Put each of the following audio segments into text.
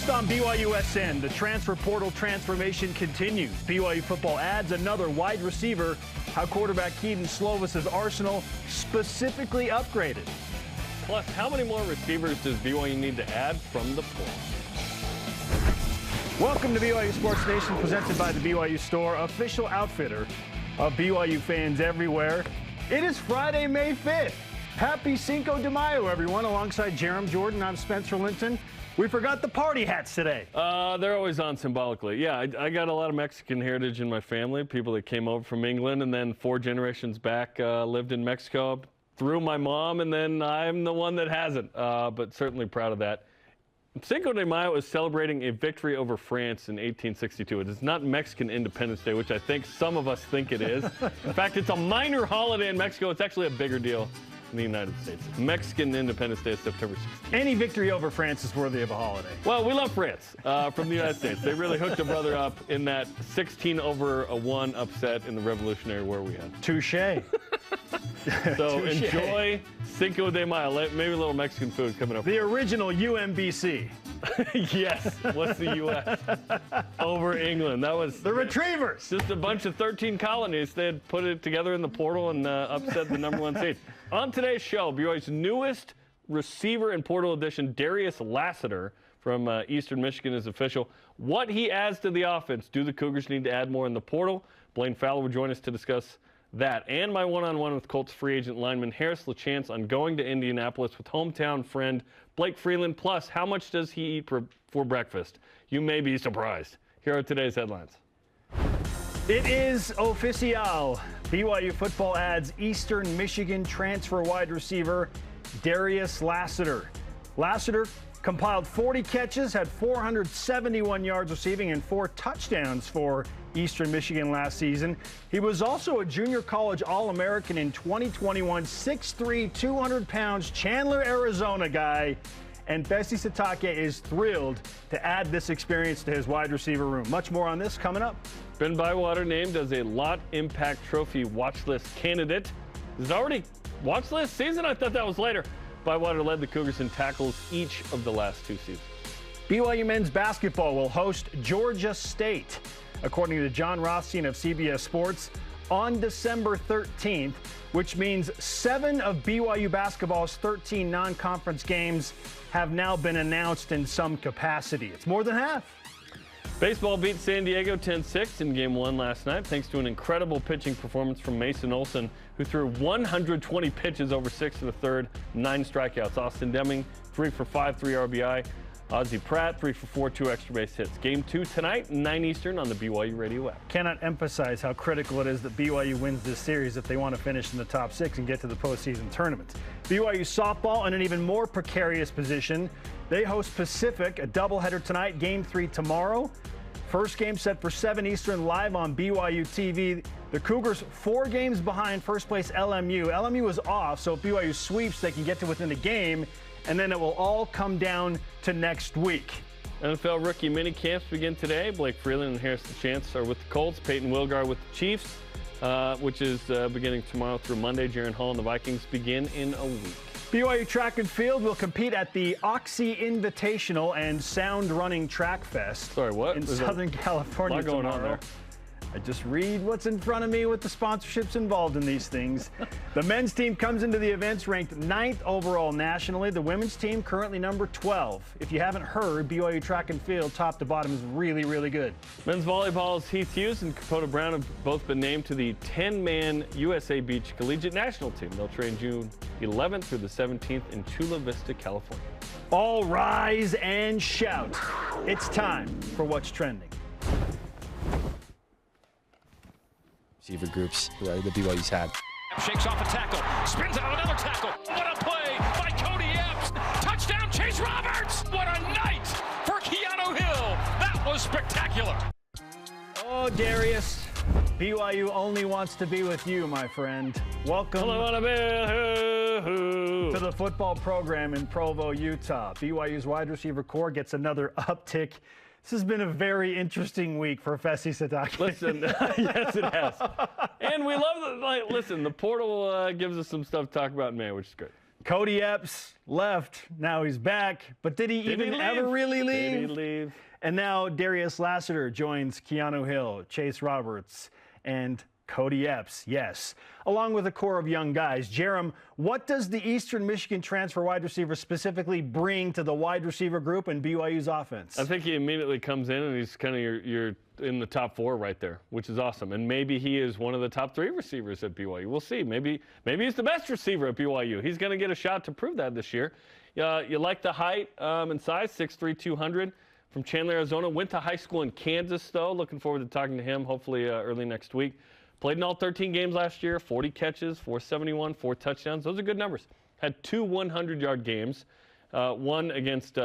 Next on BYUSN, the transfer portal transformation continues. BYU Football adds another wide receiver, how quarterback Keaton Slovis's arsenal specifically upgraded. Plus, how many more receivers does BYU need to add from the portal? Welcome to BYU Sports Nation, presented by the BYU Store, official outfitter of BYU fans everywhere. It is Friday, May 5th. Happy Cinco de Mayo, everyone. Alongside Jarom, Jordan, I'm Spencer Linton. We forgot the party hats today. They're always on symbolically. Yeah, I got a lot of Mexican heritage in my family, people that came over from England and then 4 generations back lived in Mexico through my mom, and then I'm the one that hasn't, but certainly proud of that. Cinco de Mayo is celebrating a victory over France in 1862. It is not Mexican Independence Day, which I think some of us think it is. In fact, it's a minor holiday in Mexico. It's actually a bigger deal in the United States. Mexican Independence Day is September 16th. Any victory over France is worthy of a holiday. Well, we love France from the United States. They really hooked a brother up in that 16-1 upset in the Revolutionary War we had. Touché. So enjoy Cinco de Mayo. Maybe a little Mexican food coming up. The original UMBC. Yes. What's the U.S.? Over England. That was the Retrievers. Just a bunch of 13 colonies. They had put it together in the portal and upset the #1 seed. On today's show, BYU's newest receiver and portal addition, Darius Lassiter from Eastern Michigan, is official. What he adds to the offense. Do the Cougars need to add more in the portal? Blaine Fowler will join us to discuss that. And my one-on-one with Colts free agent lineman Harris LaChance on going to Indianapolis with hometown friend Blake Freeland. Plus, how much does he eat for breakfast? You may be surprised. Here are today's headlines. It is official. BYU Football adds Eastern Michigan transfer wide receiver Darius Lassiter. Lassiter compiled 40 catches, had 471 yards receiving, and 4 touchdowns for Eastern Michigan last season. He was also a junior college All-American in 2021, 6'3", 200 pounds, Chandler, Arizona guy. And Fesi Sitake is thrilled to add this experience to his wide receiver room. Much more on this coming up. Ben Bywater named as a Lot Impact Trophy watch list candidate. Is it already watch list season? I thought that was later. Bywater led the Cougars in tackles each of the last 2 seasons. BYU men's basketball will host Georgia State, according to John Rothstein of CBS Sports, on December 13th, which means 7 of BYU basketball's 13 non-conference games have now been announced in some capacity. It's more than half. Baseball beat San Diego 10-6 in Game 1 last night, thanks to an incredible pitching performance from Mason Olson, who threw 120 pitches over 6 1/3, 9 strikeouts. Austin Deming, 3 for 5, 3 RBI. Ozzie Pratt, 3 for 4, 2 extra base hits. Game 2 tonight, 9 Eastern on the BYU Radio app. Cannot emphasize how critical it is that BYU wins this series if they want to finish in the top 6 and get to the postseason tournament. BYU softball in an even more precarious position. They host Pacific, a doubleheader tonight, Game 3 tomorrow. First game set for 7 Eastern, live on BYUtv. The Cougars 4 games behind first place LMU. LMU is off, so if BYU sweeps, they can get to within a game, and then it will all come down to next week. NFL rookie mini camps begin today. Blake Freeland and Harris LaChance are with the Colts. Peyton Wilgar with the Chiefs, which is beginning tomorrow through Monday. Jaron Hall and the Vikings begin in a week. BYU Track and Field will compete at the Oxy Invitational and Sound Running Track Fest. Sorry, what? In Southern California a lot going tomorrow. on there. I just read what's in front of me with the sponsorships involved in these things. The men's team comes into the events ranked 9th overall nationally. The women's team currently number 12. If you haven't heard, BYU Track and Field, top to bottom, is really, really good. Men's volleyball's Heath Hughes and Capote Brown have both been named to the 10-man USA Beach Collegiate National Team. They'll train June 11th through the 17th in Chula Vista, California. All rise and shout. It's time for What's Trending. Receiver groups that the BYU's had. Shakes off a tackle, spins out another tackle. What a play by Cody Epps. Touchdown, Chase Roberts. What a night for Keanu Hill. That was spectacular. Oh, Darius, BYU only wants to be with you, my friend. Welcome to the football program in Provo, Utah. BYU's wide receiver core gets another uptick. This has been a very interesting week for Fesi Sitake. Listen, yes, it has. And we love the, listen, the portal gives us some stuff to talk about in May, which is great. Cody Epps left. Now he's back. But did he ever really leave? Did he leave? And now Darius Lassiter joins Keanu Hill, Chase Roberts, and Cody Epps, yes, along with a core of young guys. Jarom, what does the Eastern Michigan transfer wide receiver specifically bring to the wide receiver group and BYU's offense? I think he immediately comes in and he's kind of you're in the top 4 right there, which is awesome. And maybe he is one of the top 3 receivers at BYU. We'll see. Maybe he's the best receiver at BYU. He's going to get a shot to prove that this year. You like the height and size, 6'3", 200. From Chandler, Arizona. Went to high school in Kansas, though. Looking forward to talking to him, hopefully early next week. Played in all 13 games last year, 40 catches, 471, 4 touchdowns. Those are good numbers. Had 2 100-yard games, one against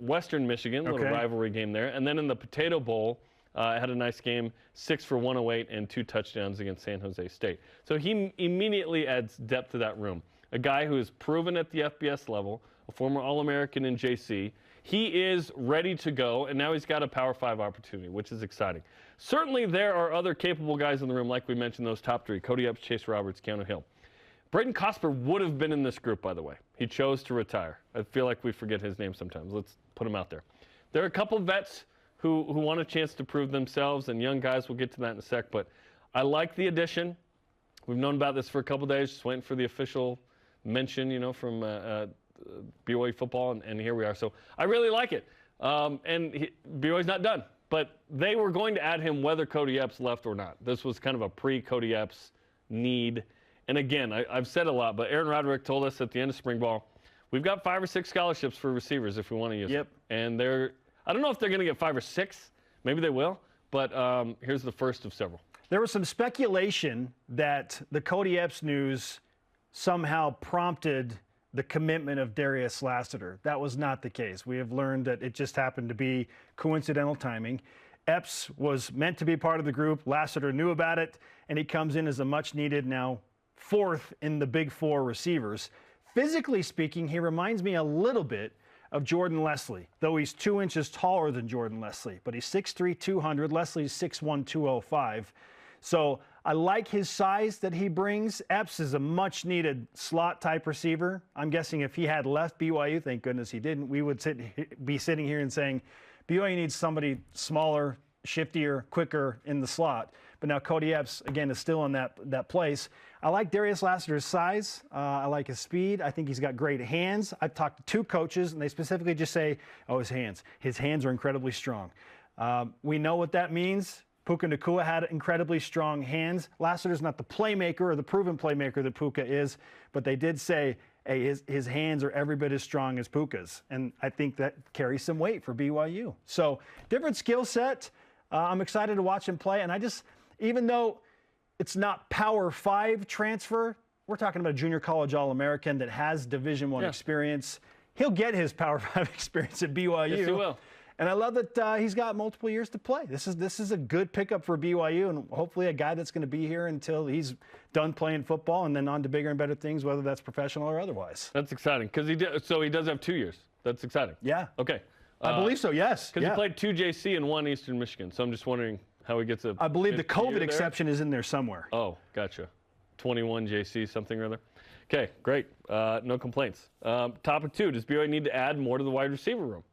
Western Michigan, a little rivalry game there. And then in the Potato Bowl, had a nice game, 6 for 108 and 2 touchdowns against San Jose State. So he immediately adds depth to that room. A guy who is proven at the FBS level, a former All-American in JC. He is ready to go, and now he's got a Power 5 opportunity, which is exciting. Certainly there are other capable guys in the room, like we mentioned, those top 3, Cody Epps, Chase Roberts, Keanu Hill. Braden Cosper would have been in this group, by the way. He chose to retire. I feel like we forget his name sometimes. Let's put him out there. There are a couple vets who want a chance to prove themselves, and young guys. We'll get to that in a sec, but I like the addition. We've known about this for a couple days, just waiting for the official mention, from BYU Football, and here we are. So I really like it. BYU's not done, but they were going to add him whether Cody Epps left or not. This was kind of a pre-Cody Epps need. And again, I've said a lot, but Aaron Roderick told us at the end of spring ball, we've got 5 or 6 scholarships for receivers if we want to use them. And I don't know if they're going to get 5 or 6. Maybe they will, but here's the first of several. There was some speculation that the Cody Epps news somehow prompted the commitment of Darius Lassiter. That was not the case. We have learned that it just happened to be coincidental timing. Epps was meant to be part of the group. Lassiter knew about it, and he comes in as a much-needed, now 4th in the Big 4 receivers. Physically speaking, he reminds me a little bit of Jordan Leslie, though he's 2 inches taller than Jordan Leslie. But he's 6'3", 200. Leslie's 6'1", 205. So I like his size that he brings. Epps is a much-needed slot-type receiver. I'm guessing if he had left BYU, thank goodness he didn't, we would be sitting here and saying, BYU needs somebody smaller, shiftier, quicker in the slot. But now Cody Epps, again, is still in that place. I like Darius Lassiter's size. I like his speed. I think he's got great hands. I've talked to 2 coaches, and they specifically just say, oh, his hands. His hands are incredibly strong. We know what that means. Puka Nacua had incredibly strong hands. Lassiter's not the playmaker or the proven playmaker that Puka is, but they did say, hey, his hands are every bit as strong as Puka's. And I think that carries some weight for BYU. So different skill set. I'm excited to watch him play. And even though it's not Power 5 transfer, we're talking about a junior college All-American that has Division I experience. He'll get his Power 5 experience at BYU. Yes, he will. And I love that he's got multiple years to play. This is a good pickup for BYU, and hopefully a guy that's going to be here until he's done playing football and then on to bigger and better things, whether that's professional or otherwise. That's exciting because he does have 2 years. That's exciting. Yeah. Okay. I believe so. Yes. Because he played 2 JC and 1 Eastern Michigan. So I'm just wondering how he gets a. I believe the COVID exception is in there somewhere. Oh, gotcha. 21 JC something or other. Okay, great. No complaints. Topic 2: does BYU need to add more to the wide receiver room?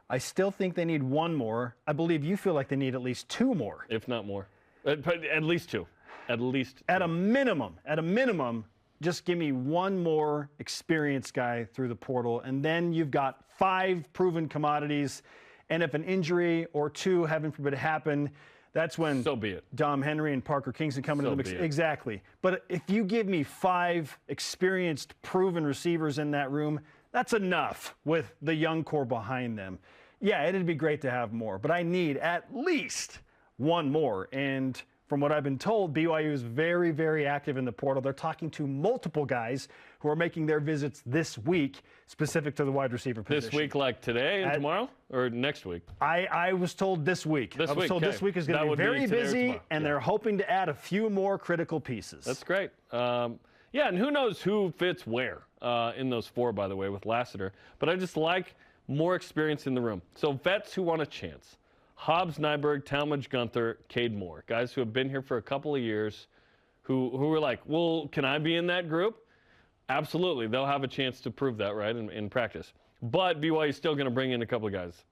I still think they need 1 more. I believe you feel like they need at least 2 more. If not more. At least 2. At least 2. At a minimum, just give me 1 more experienced guy through the portal, and then you've got 5 proven commodities. And if an injury or 2, heaven forbid, happen, that's when so be it. Dom Henry and Parker Kingston come into the mix. Exactly. But if you give me 5 experienced, proven receivers in that room, that's enough with the young core behind them. Yeah, it'd be great to have more, but I need at least 1 more. And from what I've been told, BYU is very, very active in the portal. They're talking to multiple guys who are making their visits this week specific to the wide receiver position. This week, like today and tomorrow, or next week? I was told this week. This week is going to be very busy, and they're hoping to add a few more critical pieces. That's great. Yeah, and who knows who fits where in those 4, by the way, with Lassiter. But I just like more experience in the room. So vets who want a chance. Hobbs, Nyberg, Talmadge, Gunther, Cade Moore. Guys who have been here for a couple of years who were like, well, can I be in that group? Absolutely. They'll have a chance to prove that, right, in practice. But BYU is still going to bring in a couple of guys.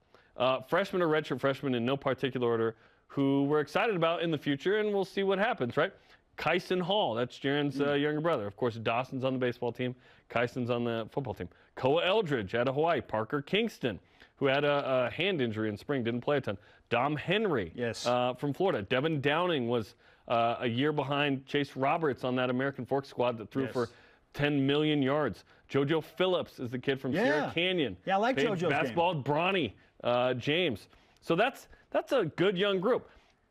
Freshmen or redshirt freshmen in no particular order who we're excited about in the future, and we'll see what happens, right? Kyson Hall, that's Jaron's younger brother. Of course, Dawson's on the baseball team. Kyson's on the football team. Koa Eldridge out of Hawaii. Parker Kingston, who had a hand injury in spring, didn't play a ton. Dom Henry from Florida. Devin Downing was a year behind Chase Roberts on that American Fork squad that threw for 10 million yards. JoJo Phillips is the kid from Sierra Canyon. Yeah, I like JoJo's basketball game. Bronny James. So that's a good young group.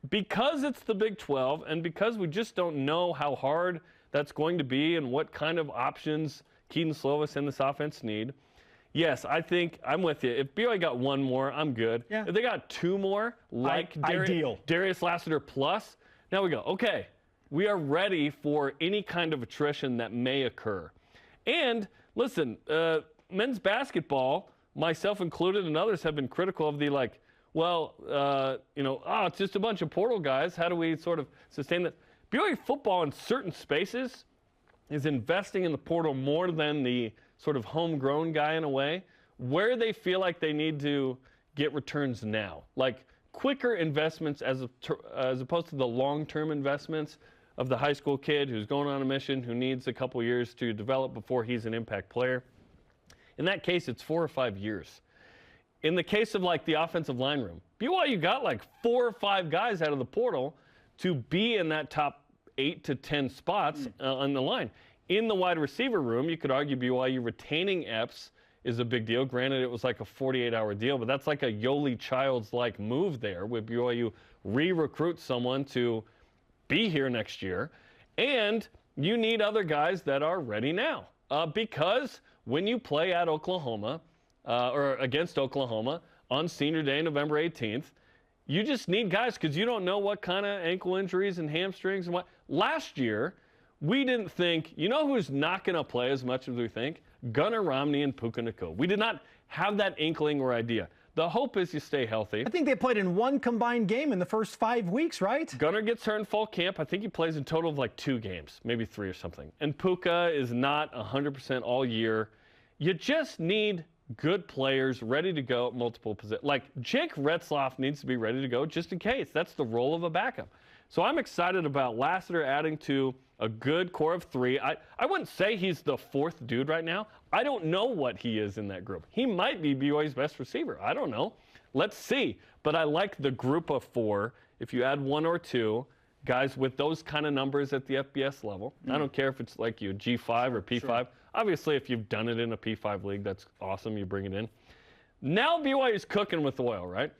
Because it's the Big 12 and because we just don't know how hard that's going to be and what kind of options Keaton Slovis and this offense need, yes, I think I'm with you. If BYU got one more, I'm good. Yeah. If they got two more, like Darius Lassiter plus, now we go, okay, we are ready for any kind of attrition that may occur. And listen, men's basketball, myself included and others, have been critical of the it's just a bunch of portal guys. How do we sort of sustain that? BYU football in certain spaces is investing in the portal more than the sort of homegrown guy in a way, where they feel like they need to get returns now. Like quicker investments as opposed to the long-term investments of the high school kid who's going on a mission, who needs a couple years to develop before he's an impact player. In that case, it's 4 or 5 years. In the case of like the offensive line room, BYU got like 4 or 5 guys out of the portal to be in that top 8 to 10 spots on the line. In the wide receiver room, you could argue BYU retaining Epps is a big deal. Granted, it was like a 48-hour deal, but that's like a Yoli Childs-like move there with BYU re-recruit someone to be here next year. And you need other guys that are ready now. Because when you play at Oklahoma, or against Oklahoma on Senior Day, November 18th, you just need guys because you don't know what kind of ankle injuries and hamstrings and what. Last year, we didn't think, you know who's not going to play as much as we think? Gunnar Romney and Puka Nacua. We did not have that inkling or idea. The hope is you stay healthy. I think they played in one combined game in the first 5 weeks, right? Gunnar gets hurt in fall camp. I think he plays in total of like 2 games, maybe 3 or something. And Puka is not 100% all year. You just need good players ready to go at multiple positions. Like Jake Retzloff needs to be ready to go just in case. That's the role of a backup. So I'm excited about Lassiter adding to a good core of 3. I wouldn't say he's the 4th dude right now. I don't know what he is in that group. He might be BYU's best receiver. I don't know. Let's see. But I like the group of 4. If you add 1 or 2 guys with those kind of numbers at the FBS level, I don't care if it's like you G5 or P5. Sure. Obviously, if you've done it in a P5 league, that's awesome. You bring it in. Now BYU is cooking with oil, right?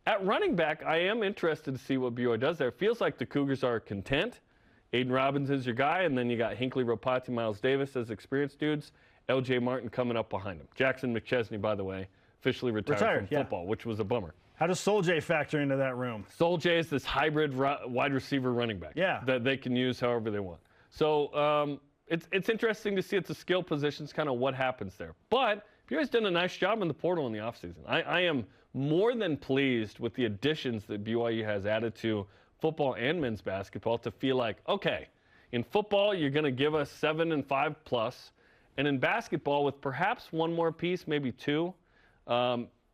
At running back, I am interested to see what BYU does there. It feels like the Cougars are content. Aiden Robinson's your guy, and then you got Hinckley, Ropati, Miles Davis as experienced dudes. L.J. Martin coming up behind him. Jackson McChesney, by the way, officially retired from football, which was a bummer. How does Sol-J factor into that room? Sol-J is this hybrid wide receiver running back that they can use however they want. So it's interesting to see at the skill positions kind of what happens there. But BYU's done a nice job in the portal in the offseason. I am more than pleased with the additions that BYU has added to football and men's basketball to feel like, okay, in football you're going to give us 7 and 5 plus, and in basketball with perhaps 1 more piece, maybe 2,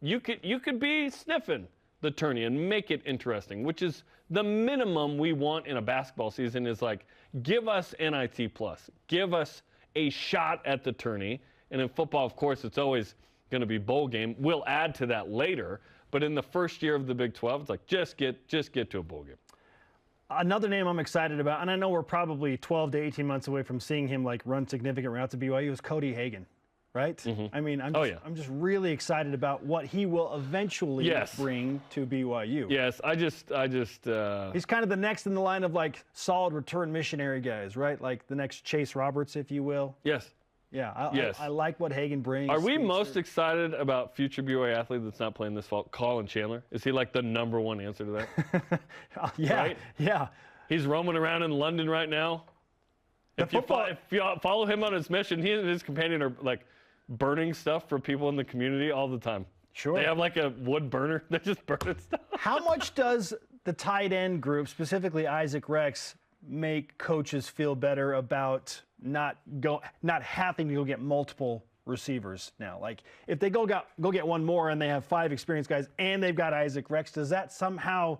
you could be sniffing the tourney and make it interesting, which is the minimum we want in a basketball season. Is like, give us NIT plus, give us a shot at the tourney. And in football, of course, it's always going to be bowl game. We'll add to that later, but in the first year of the Big 12, it's like just get to a bowl game. Another name I'm excited about, and I know we're probably 12 to 18 months away from seeing him like run significant routes at BYU, is Cody Hagan. Right? I mean, I'm just really excited about what he will eventually bring to BYU. Yes, I just he's kind of the next in the line of like solid return missionary guys, right? Like the next Chase Roberts, if you will. Yes. Yeah, I like what Hagan brings. Are we most excited about future BYU athlete that's not playing this fall, Colin Chandler? Is he like the #1 answer to that? Right? Yeah. He's roaming around in London right now. If you follow him on his mission, he and his companion are like burning stuff for people in the community all the time. Sure. They have like a wood burner. They're just burning stuff. How much does the tight end group, specifically Isaac Rex, make coaches feel better about not having to go get multiple receivers now? Like, if they go get one more and they have 5 experienced guys and they've got Isaac Rex, does that somehow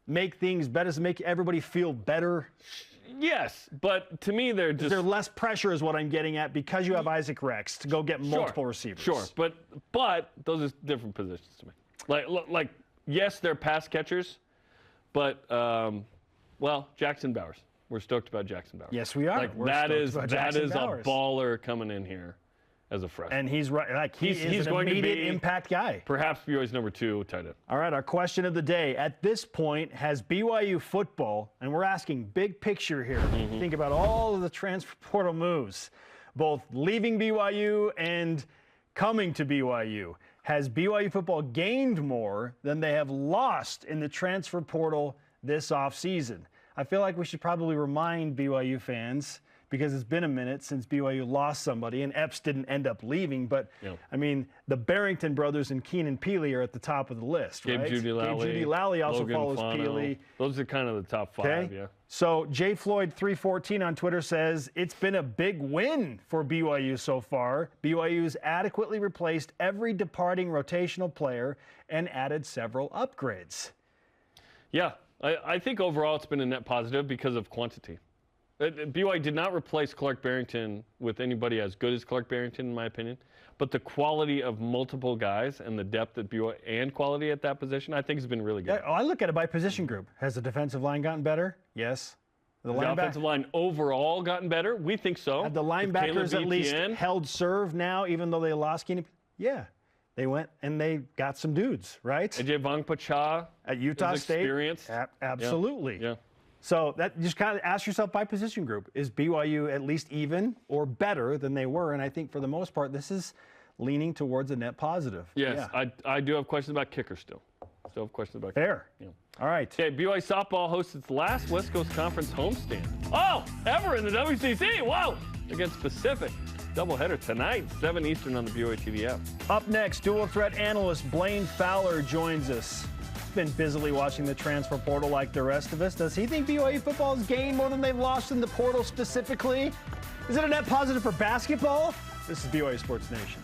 make things better? Does it make everybody feel better? Yes, but to me, they're just... Is there less pressure is what I'm getting at because you have Isaac Rex to go get multiple receivers? Sure, but those are different positions to me. Like yes, they're pass catchers, but, well, Jackson Bowers. We're stoked about Jackson Bowers. Yes, we are. Like, that is a baller coming in here as a freshman. And he's right. Like, he's an going immediate to be impact guy. Perhaps BYU's number 2 tight end. All right, our question of the day. At this point, has BYU football, and we're asking big picture here, think about all of the transfer portal moves, both leaving BYU and coming to BYU. Has BYU football gained more than they have lost in the transfer portal this offseason? I feel like we should probably remind BYU fans, because it's been a minute since BYU lost somebody, and Epps didn't end up leaving. But, I mean, the Barrington brothers and Keenan Peely are at the top of the list, right? Gabe Judy Lally also Logan follows Fano. Peely. Those are kind of the top 5, yeah. So JFloyd314 on Twitter says, it's been a big win for BYU so far. BYU's adequately replaced every departing rotational player and added several upgrades. Yeah, I think overall it's been a net positive because of quantity. BYU did not replace Clark Barrington with anybody as good as Clark Barrington, in my opinion. But the quality of multiple guys and the depth at BYU and quality at that position, I think, has been really good. Yeah, I look at it by position group. Has the defensive line gotten better? Yes. The offensive line overall gotten better? We think so. Have the linebackers at least held serve now, even though they lost Keenan? Yeah. They went and they got some dudes, right? AJ Vongpacha at Utah State. Experienced. Absolutely. Yeah. So that just kind of ask yourself by position group, is BYU at least even or better than they were? And I think for the most part, this is leaning towards a net positive. Yes, yeah. I do have questions about kicker still. Still have questions about kicker. Fair. Yeah. All right. Okay, BYU softball hosts its last West Coast Conference homestand. Oh, ever in the WCC. Wow. Against Pacific. Doubleheader tonight, 7 Eastern on the BYUtv app. Up next, dual threat analyst Blaine Fowler joins us. Been busily watching the transfer portal like the rest of us. Does he think BYU football has gained more than they've lost in the portal specifically? Is it a net positive for basketball? This is BYU Sports Nation.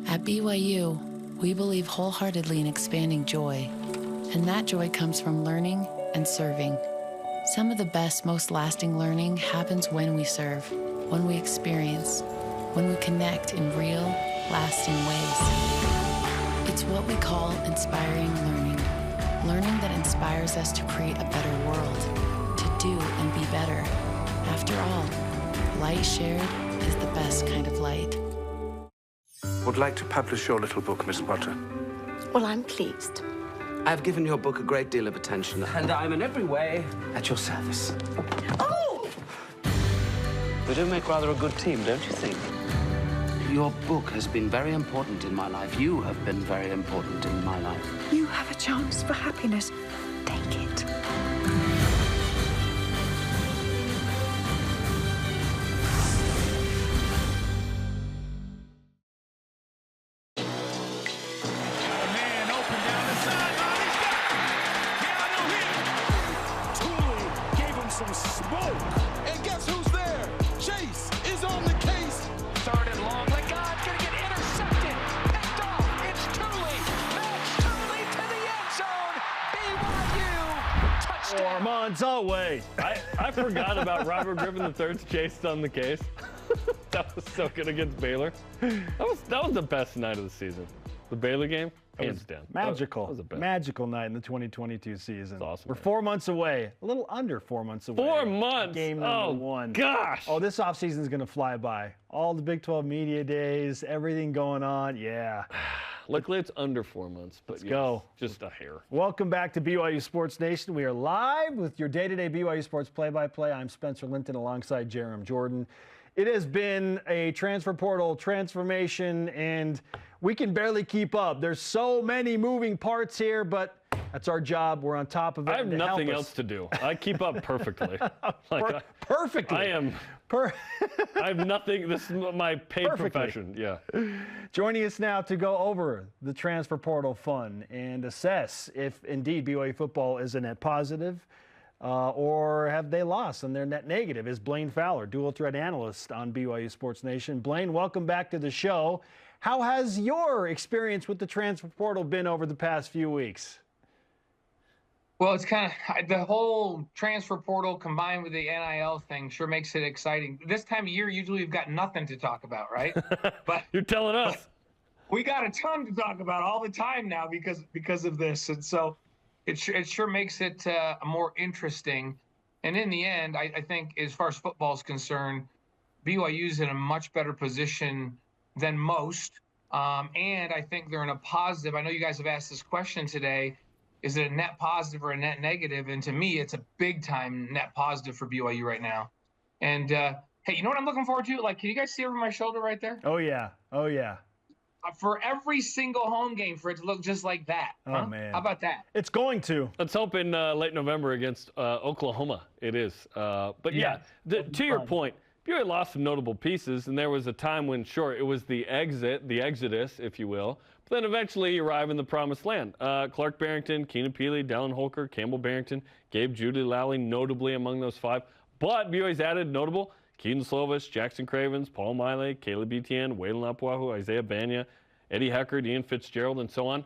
At BYU, we believe wholeheartedly in expanding joy, and that joy comes from learning and serving. Some of the best, most lasting learning happens when we serve, when we experience, when we connect in real, lasting ways. It's what we call inspiring learning. Learning that inspires us to create a better world, to do and be better. After all, light shared is the best kind of light. Would like to publish your little book, Miss Potter. Well, I'm pleased. I've given your book a great deal of attention, and I'm in every way at your service. Oh! We do make rather a good team, don't you think? Your book has been very important in my life. You have been very important in my life. You have a chance for happiness. Take it. months away. I forgot about Robert Griffin III's chase on the case. That was so good against Baylor. That was the best night of the season. The Baylor game, hands down. Magical. That was the best. Magical night in the 2022 season. That's awesome. We're 4 months away. A little under 4 months away. 4 months. Game number 1. Gosh. Oh, this offseason is going to fly by. All the Big 12 media days, everything going on. Yeah. Luckily, it's under 4 months. But Let's go. Just a hair. Welcome back to BYU Sports Nation. We are live with your day-to-day BYU Sports play-by-play. I'm Spencer Linton alongside Jarom Jordan. It has been a transfer portal transformation, and we can barely keep up. There's so many moving parts here, but that's our job. We're on top of it. I have nothing else to do. I keep up perfectly. Perfectly. I am. I have nothing. This is my paid profession. Yeah. Joining us now to go over the transfer portal fun and assess if indeed BYU football is a net positive or have they lost and they're net negative is Blaine Fowler, dual threat analyst on BYU Sports Nation. Blaine, welcome back to the show. How has your experience with the transfer portal been over the past few weeks? Well, it's kind of the whole transfer portal combined with the NIL thing sure makes it exciting. This time of year, usually we've got nothing to talk about, right? But you're telling us. We got a ton to talk about all the time now because of this. And so it sure makes it more interesting. And in the end, I think as far as football is concerned, BYU's in a much better position than most. And I think they're in a positive. I know you guys have asked this question today. Is it a net positive or a net negative? And to me, it's a big-time net positive for BYU right now. And, hey, you know what I'm looking forward to? Like, can you guys see over my shoulder right there? Oh, yeah. Oh, yeah. For every single home game for it to look just like that. Oh, man. How about that? It's going to. Let's hope in late November against Oklahoma it is. But, yeah, to your point, BYU lost some notable pieces, and there was a time when, sure, it was the exodus, if you will. But then eventually you arrive in the promised land. Clark Barrington, Keenan Peely, Dallin Holker, Campbell Barrington, Gabe Judy Lally, notably among those 5. But BYU's added notable Keaton Slovis, Jackson Cravens, Paul Miley, Caleb Etienne, Waylon Apuahu, Isaiah Banya, Eddie Heckard, Ian Fitzgerald, and so on.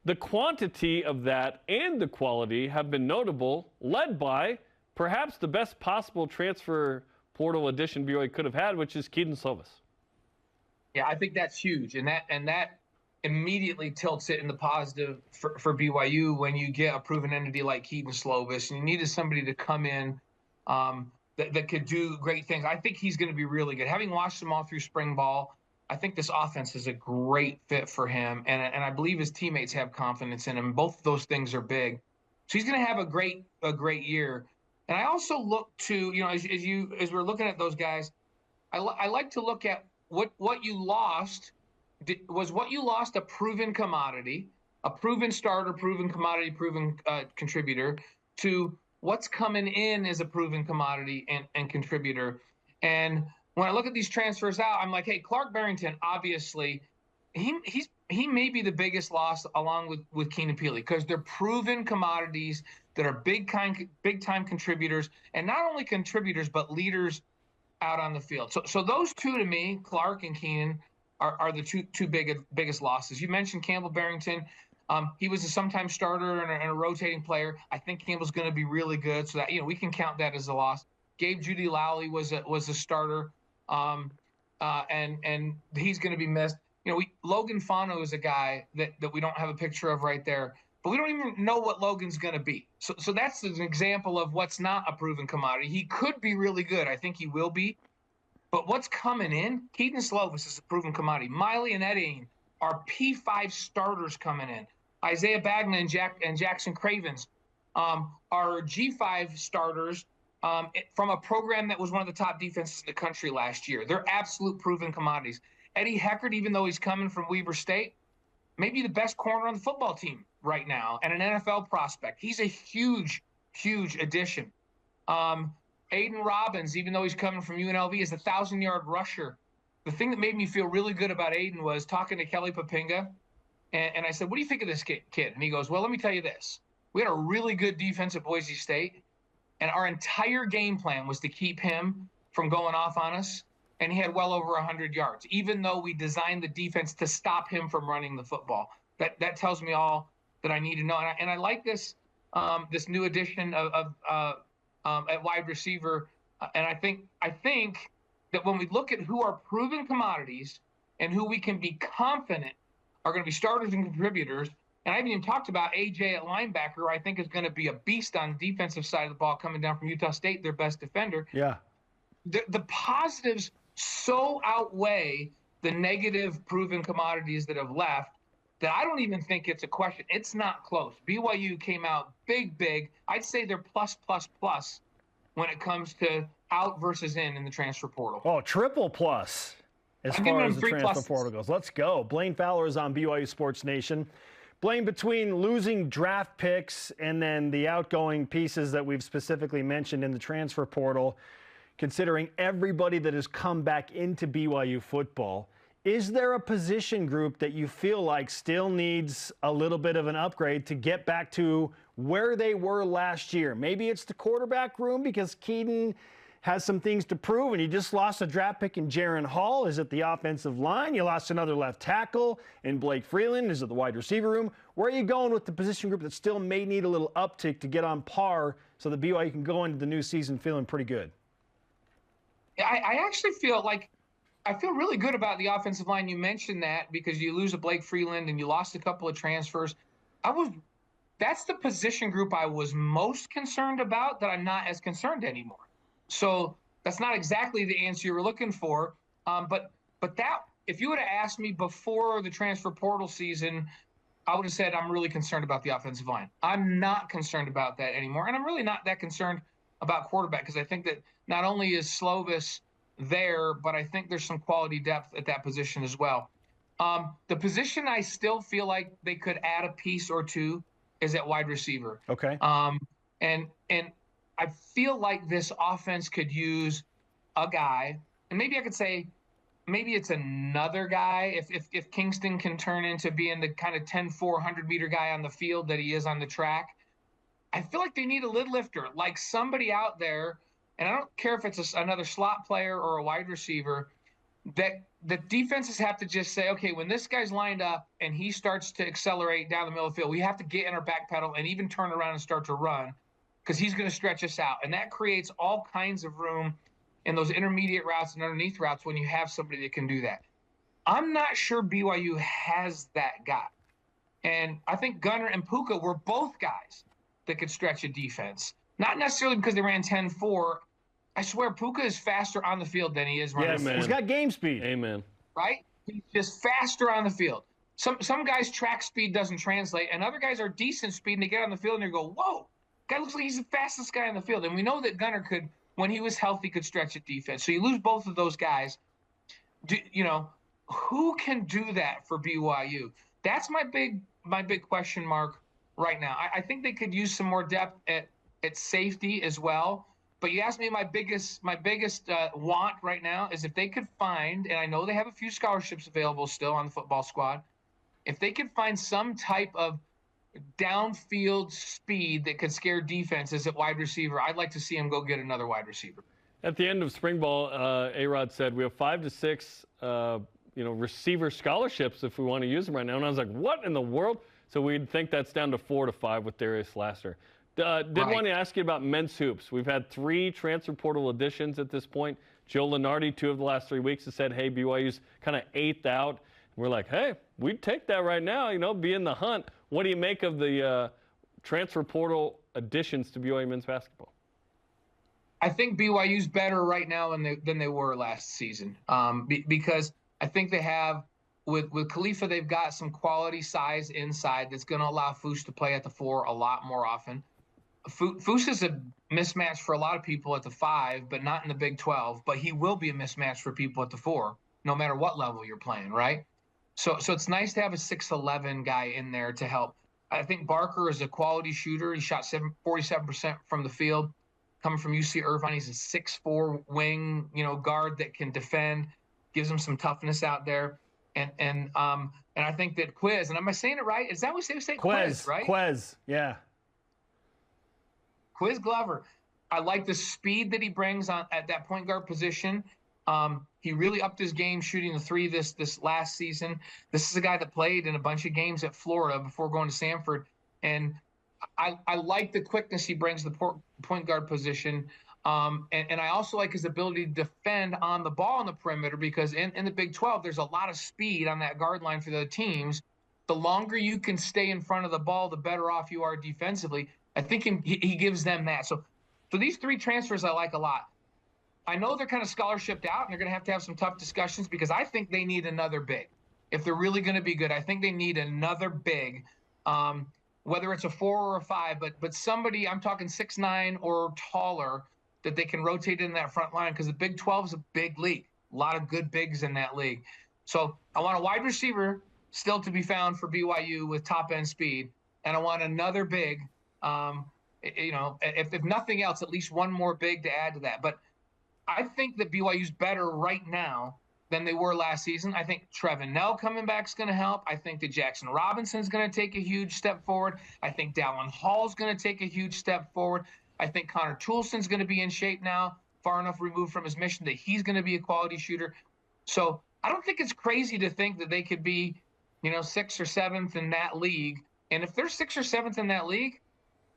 The quantity of that and the quality have been notable, led by perhaps the best possible transfer portal addition BYU could have had, which is Keaton Slovis. Yeah, I think that's huge, and that immediately tilts it in the positive for BYU when you get a proven entity like Keaton Slovis, and you needed somebody to come in that could do great things. I think he's going to be really good. Having watched him all through spring ball, I think this offense is a great fit for him, and I believe his teammates have confidence in him. Both of those things are big, so he's going to have a great year. And I also look to, you know, as we're looking at those guys, I like to look at what you lost. Was what you lost a proven commodity, a proven starter, proven commodity, proven contributor, to what's coming in as a proven commodity and contributor. And when I look at these transfers out, I'm like, hey, Clark Barrington, obviously, he may be the biggest loss along with Keenan Peely because they're proven commodities that are big time contributors, and not only contributors but leaders out on the field. So those two to me, Clark and Keenan, are the two biggest losses. You mentioned Campbell Barrington. He was a sometime starter and a rotating player. I think Campbell's going to be really good, so that we can count that as a loss. Gabe Judy Lally was a starter, and he's going to be missed. Logan Fano is a guy that we don't have a picture of right there, but we don't even know what Logan's going to be. So that's an example of what's not a proven commodity. He could be really good. I think he will be. But what's coming in, Keaton Slovis is a proven commodity. Miley and Etienne are P5 starters coming in. Isaiah Bagna and Jackson Cravens are G5 starters from a program that was one of the top defenses in the country last year. They're absolute proven commodities. Eddie Heckard, even though he's coming from Weber State, maybe the best corner on the football team right now and an NFL prospect. He's a huge, huge addition. Aiden Robbins, even though he's coming from UNLV, is a 1,000-yard rusher. The thing that made me feel really good about Aiden was talking to Kelly Papinga, and I said, what do you think of this kid? And he goes, well, let me tell you this. We had a really good defense at Boise State, and our entire game plan was to keep him from going off on us, and he had well over 100 yards, even though we designed the defense to stop him from running the football. That tells me all that I need to know. And I like this this new addition of at wide receiver. And I think that when we look at who are proven commodities and who we can be confident are going to be starters and contributors, and I haven't even talked about AJ at linebacker, who I think is going to be a beast on the defensive side of the ball coming down from Utah State, their best defender. Yeah. The positives so outweigh the negative proven commodities that have left that I don't even think it's a question. It's not close. BYU came out big. I'd say they're plus when it comes to out versus in the transfer portal. Oh, triple plus as far as the transfer portal goes. Let's go. Blaine Fowler is on BYU Sports Nation. Blaine, between losing draft picks and then the outgoing pieces that we've specifically mentioned in the transfer portal, considering everybody that has come back into BYU football, is there a position group that you feel like still needs a little bit of an upgrade to get back to where they were last year? Maybe it's the quarterback room because Keaton has some things to prove, and you just lost a draft pick in Jaron Hall. Is it the offensive line? You lost another left tackle in Blake Freeland. Is it the wide receiver room? Where are you going with the position group that still may need a little uptick to get on par so that BYU can go into the new season feeling pretty good? I actually feel like I feel really good about the offensive line. You mentioned that because you lose a Blake Freeland and you lost a couple of transfers. That's the position group I was most concerned about that I'm not as concerned anymore. So that's not exactly the answer you were looking for. But that, if you would have asked me before the transfer portal season, I would have said I'm really concerned about the offensive line. I'm not concerned about that anymore. And I'm really not that concerned about quarterback because I think that not only is Slovis there, but I think there's some quality depth at that position as well. The position I still feel like they could add a piece or two is at wide receiver. Okay. And I feel like this offense could use a guy, and maybe I could say maybe it's another guy if Kingston can turn into being the kind of 10-4 100-meter guy on the field that he is on the track. I feel like they need a lid lifter, like somebody out there, and I don't care if it's another slot player or a wide receiver, that the defenses have to just say, okay, when this guy's lined up and he starts to accelerate down the middle of the field, we have to get in our back pedal and even turn around and start to run because he's going to stretch us out. And that creates all kinds of room in those intermediate routes and underneath routes when you have somebody that can do that. I'm not sure BYU has that guy. And I think Gunnar and Puka were both guys that could stretch a defense. Not necessarily because they ran 10-4. I swear Puka is faster on the field than he is running. Yeah, he's got game speed. Amen. Right? He's just faster on the field. Some guys' track speed doesn't translate, and other guys are decent speed, and they get on the field and they go, whoa, guy looks like he's the fastest guy on the field. And we know that Gunnar could, when he was healthy, could stretch a defense. So you lose both of those guys. Who can do that for BYU? That's my big question mark right now. I think they could use some more depth at safety as well. But you asked me my biggest want right now is if they could find, and I know they have a few scholarships available still on the football squad, if they could find some type of downfield speed that could scare defenses at wide receiver, I'd like to see him go get another wide receiver. At the end of spring ball, A-Rod said we have 5 to 6 receiver scholarships if we want to use them right now. And I was like, what in the world? So we'd think that's down to 4 to 5 with Darius Lassiter. Want to ask you about men's hoops. We've had 3 transfer portal additions at this point. Joe Lenardi, 2 of the last 3 weeks, has said, hey, BYU's kind of 8th out. And we're like, hey, we'd take that right now, be in the hunt. What do you make of the transfer portal additions to BYU men's basketball? I think BYU's better right now than they were last season because I think they have, with Khalifa, they've got some quality size inside that's going to allow Foose to play at the 4 a lot more often. Foose is a mismatch for a lot of people at the 5, but not in the Big 12. But he will be a mismatch for people at the 4, no matter what level you're playing, right? So it's nice to have a 6'11" guy in there to help. I think Barker is a quality shooter. He shot 47% from the field. Coming from UC Irvine, he's a 6'4" wing, guard that can defend, gives him some toughness out there. And I think that Quiz, and am I saying it right? Is that what they say? Quiz, right? Quiz, yeah. Quiz Glover. I like the speed that he brings at that point guard position. He really upped his game shooting the 3 this last season. This is a guy that played in a bunch of games at Florida before going to Samford. And I like the quickness he brings to the point guard position. And I also like his ability to defend on the ball on the perimeter, because in the Big 12, there's a lot of speed on that guard line for the teams. The longer you can stay in front of the ball, the better off you are defensively. I think he gives them that. So these three transfers I like a lot. I know they're kind of scholarshiped out, and they're going to have some tough discussions, because I think they need another big. If they're really going to be good, I think they need another big, whether it's a 4 or a 5, but somebody, I'm talking 6'9" or taller, that they can rotate in that front line, because the Big 12 is a big league. A lot of good bigs in that league. So I want a wide receiver still to be found for BYU with top-end speed, and I want another big, if nothing else, at least one more big to add to that. But I think that BYU's better right now than they were last season. I think Trevin Nell coming back is going to help. I think that Jackson Robinson's going to take a huge step forward. I think Dallin Hall's going to take a huge step forward. I think Connor Toulson's going to be in shape now, far enough removed from his mission that he's going to be a quality shooter. So I don't think it's crazy to think that they could be, 6th or 7th in that league. And if they're 6th or 7th in that league,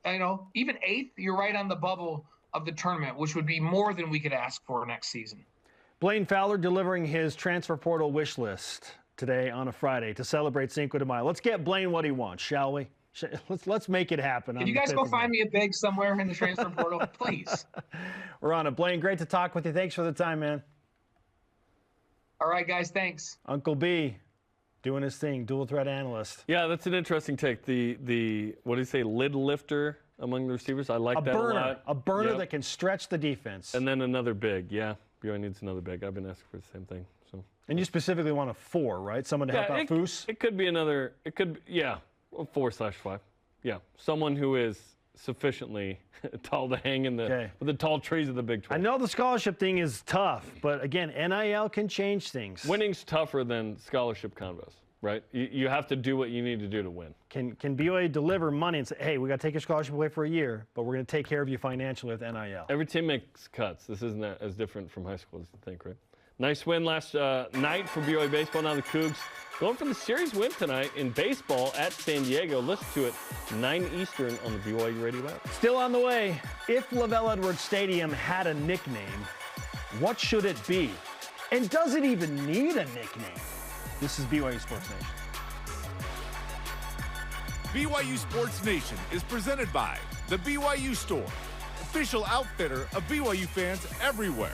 even 8th, you're right on the bubble of the tournament, which would be more than we could ask for next season. Blaine Fowler delivering his transfer portal wish list today on a Friday to celebrate Cinco de Mayo. Let's get Blaine what he wants, shall we? Let's make it happen. Can you guys go find me a big somewhere in the transfer portal, please? We're on it. Blaine, great to talk with you. Thanks for the time, man. All right, guys, thanks. Uncle B doing his thing, dual threat analyst. Yeah, that's an interesting take. The what do you say, lid lifter among the receivers? I like that a lot. A burner that can stretch the defense. And then another big, yeah. BYU needs another big. I've been asking for the same thing. So. And you specifically want a 4, right? Someone to help out Foose? It could be another, 4/5. Yeah, someone who is sufficiently tall to hang in with the tall trees of the Big 12. I know the scholarship thing is tough, but again, NIL can change things. Winning's tougher than scholarship convos, right? You have to do what you need to do to win. Can BYU deliver money and say, hey, we got to take your scholarship away for a year, but we're going to take care of you financially with NIL? Every team makes cuts. This isn't as different from high school as you think, right? Nice win last night for BYU baseball. Now the Cougs going for the series win tonight in baseball at San Diego. Listen to it, 9 Eastern on the BYU Radio app. Still on the way. If Lavelle Edwards Stadium had a nickname, what should it be? And does it even need a nickname? This is BYU Sports Nation. BYU Sports Nation is presented by the BYU Store, official outfitter of BYU fans everywhere.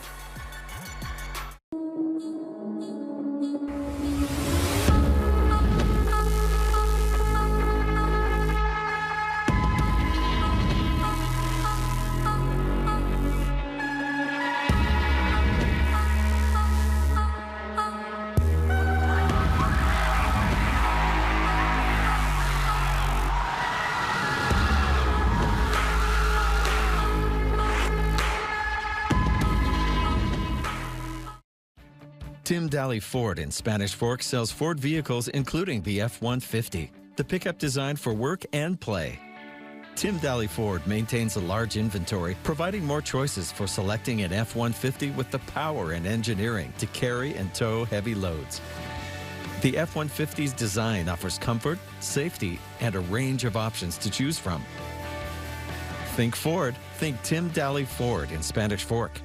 Tim Daly Ford in Spanish Fork sells Ford vehicles including the F-150, the pickup designed for work and play. Tim Daly Ford maintains a large inventory, providing more choices for selecting an F-150 with the power and engineering to carry and tow heavy loads. The F-150's design offers comfort, safety, and a range of options to choose from. Think Ford, think Tim Daly Ford in Spanish Fork.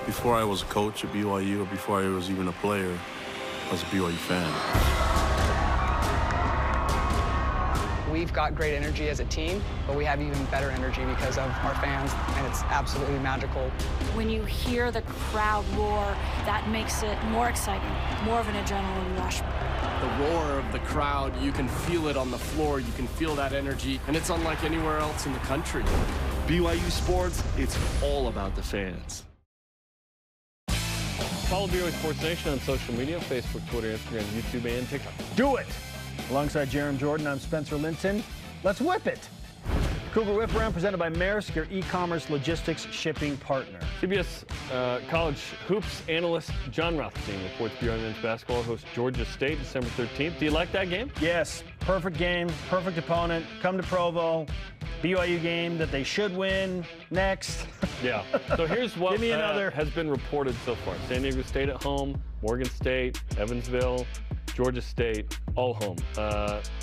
Before I was a coach at BYU, or before I was even a player, I was a BYU fan. We've got great energy as a team, but we have even better energy because of our fans, and it's absolutely magical. When you hear the crowd roar, that makes it more exciting, more of an adrenaline rush. The roar of the crowd, you can feel it on the floor, you can feel that energy, and it's unlike anywhere else in the country. BYU Sports, it's all about the fans. Follow BYU Sports Nation on social media, Facebook, Twitter, Instagram, YouTube, and TikTok. Do it! Alongside Jarom Jordan, I'm Spencer Linton. Let's whip it. Cougar Whip Around presented by Maersk, your e-commerce logistics shipping partner. CBS College Hoops analyst John Rothstein reports BYU men's basketball hosts Georgia State December 13th. Do you like that game? Yes. Perfect game, perfect opponent. Come to Provo. BYU game that they should win. Next. Yeah. So here's what Give me another. Has been reported so far. San Diego State at home, Morgan State, Evansville, Georgia State, all home.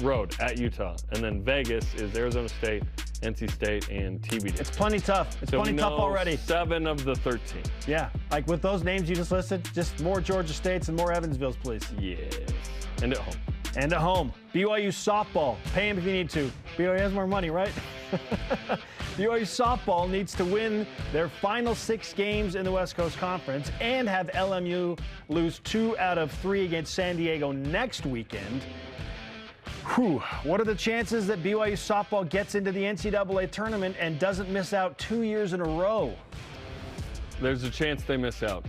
Road at Utah. And then Vegas is Arizona State, NC State, and TBD. It's plenty tough. It's plenty tough already. 7 of the 13. Yeah. Like with those names you just listed, just more Georgia States and more Evansvilles, please. Yes. And at home. And at home. BYU softball. Pay him if you need to. BYU has more money, right? BYU softball needs to win their final 6 games in the West Coast Conference and have LMU lose 2 out of 3 against San Diego next weekend. Whew. What are the chances that BYU softball gets into the NCAA tournament and doesn't miss out 2 years in a row? There's a chance they miss out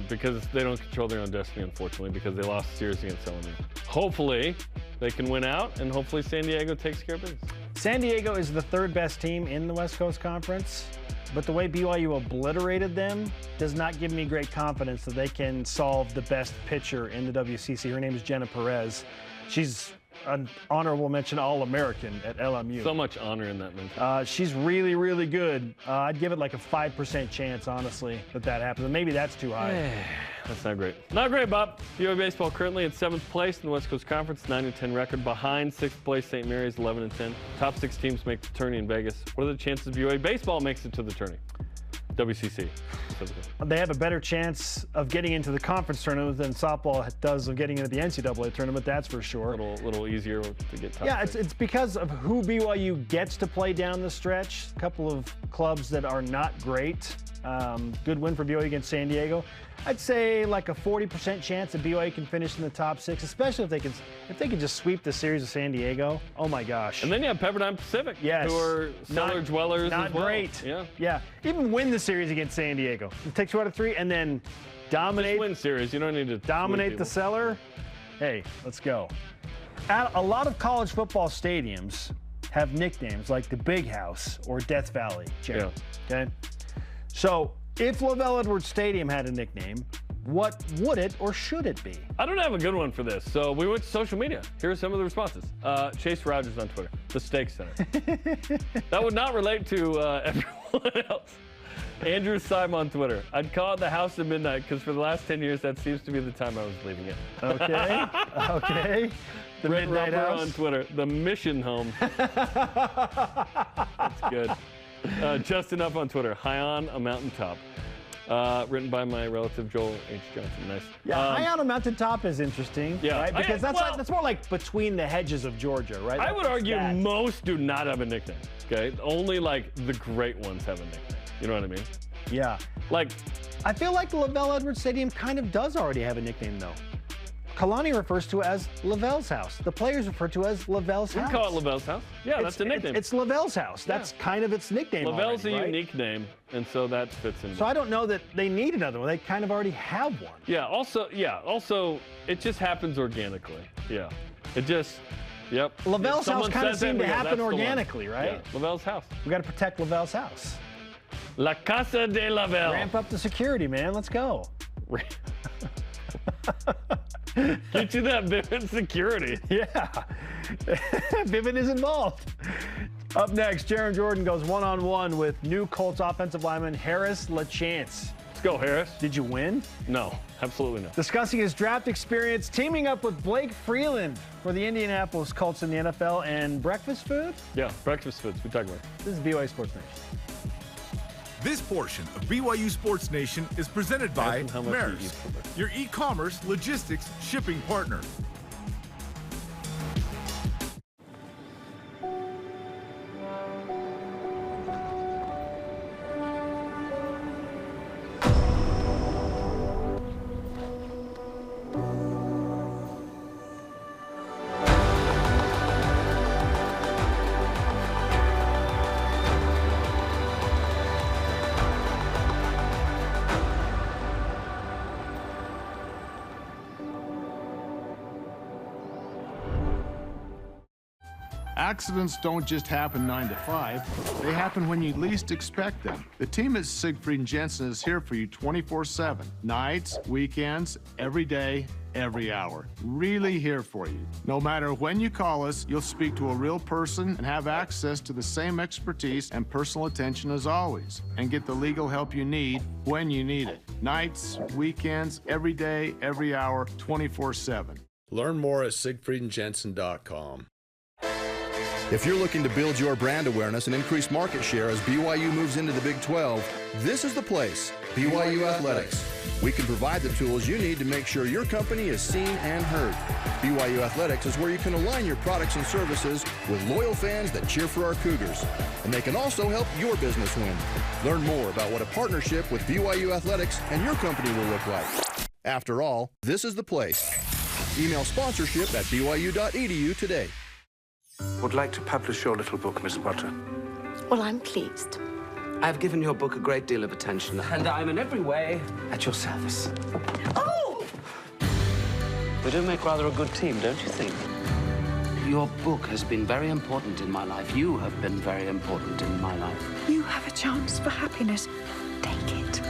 because they don't control their own destiny, unfortunately, because they lost the series against LMU. Hopefully, they can win out, and hopefully San Diego takes care of business. San Diego is the 3rd best team in the West Coast Conference, but the way BYU obliterated them does not give me great confidence that they can solve the best pitcher in the WCC. Her name is Jenna Perez. She's an honorable mention All-American at LMU. So much honor in that mention. She's really, really good. I'd give it like a 5% chance, honestly, that happens. And maybe that's too high. That's not great. Not great, Bob. BYU baseball currently in 7th place in the West Coast Conference, 9-10 record. Behind 6th place St. Mary's, 11-10. Top 6 teams make the tourney in Vegas. What are the chances BYU baseball makes it to the tourney? WCC. They have a better chance of getting into the conference tournament than softball does of getting into the NCAA tournament, that's for sure. A little easier to get top. Yeah, it's because of who BYU gets to play down the stretch. A couple of clubs that are not great. Good win for BYU against San Diego. I'd say like a 40% chance that BYU can finish in the top 6, especially if they can just sweep the series of San Diego. Oh my gosh! And then you have Pepperdine Pacific, yes, who are cellar dwellers not as well. Great. Yeah. Even win the series against San Diego. It takes 2 out of 3, and then dominate. Just win series. You don't need to dominate the cellar. Hey, let's go. A lot of college football stadiums have nicknames like the Big House or Death Valley. Yeah. Okay. So if Lavelle Edwards Stadium had a nickname, what would it or should it be? I don't have a good one for this, so we went to social media. Here are some of the responses. Chase Rogers on Twitter, the Steak Center. That would not relate to everyone else. Andrew Syme on Twitter. I'd call it the House of Midnight because for the last 10 years, that seems to be the time I was leaving it. Okay. Okay. The Brett Midnight Roper House on Twitter. The Mission Home. That's good. Justin Up on Twitter. High on a mountaintop. Written by my relative Joel H. Johnson. Nice. Yeah, high on a mountaintop is interesting. Yeah. Right? Because that's more like between the hedges of Georgia, right? I would argue most do not have a nickname. Okay. Only like the great ones have a nickname. You know what I mean? Yeah. Like, I feel like the Lavelle Edwards Stadium kind of does already have a nickname, though. Kalani refers to it as Lavelle's house. The players refer to it as Lavelle's house. We call it Lavelle's house. Yeah, that's a nickname. It's Lavelle's house. That's kind of its nickname. Lavelle's already, a unique name, and so that fits in. So I don't know that they need another one. They kind of already have one. Yeah. Also, it just happens organically. Yeah. It just. Yep. Lavelle's house kind of seemed to happen organically, right? Yeah. Lavelle's house. We got to protect Lavelle's house. La Casa de Lavelle. Ramp up the security, man. Let's go. Get you that Vivint security. Yeah. Vivint is involved. Up next, Jarom Jordan goes one-on-one with new Colts offensive lineman Harris LaChance. Let's go, Harris. Did you win? No, absolutely not. Discussing his draft experience, teaming up with Blake Freeland for the Indianapolis Colts in the NFL, and breakfast food? Yeah, breakfast foods. We talk about it. This is BYU Sports Nation. This portion of BYU Sports Nation is presented by Maersk, your e-commerce logistics shipping partner. Accidents don't just happen 9 to 5. They happen when you least expect them. The team at Siegfried & Jensen is here for you 24/7. Nights, weekends, every day, every hour. Really here for you. No matter when you call us, you'll speak to a real person and have access to the same expertise and personal attention as always, and get the legal help you need when you need it. Nights, weekends, every day, every hour, 24/7. Learn more at siegfriedandjensen.com. If you're looking to build your brand awareness and increase market share as BYU moves into the Big 12, this is the place, BYU Athletics. We can provide the tools you need to make sure your company is seen and heard. BYU Athletics is where you can align your products and services with loyal fans that cheer for our Cougars. And they can also help your business win. Learn more about what a partnership with BYU Athletics and your company will look like. After all, this is the place. Email sponsorship at byu.edu today. Would like to publish your little book, Miss Potter. Well, I'm pleased. I've given your book a great deal of attention, and I'm in every way at your service. Oh! We do make rather a good team, don't you think? Your book has been very important in my life. You have been very important in my life. You have a chance for happiness. Take it.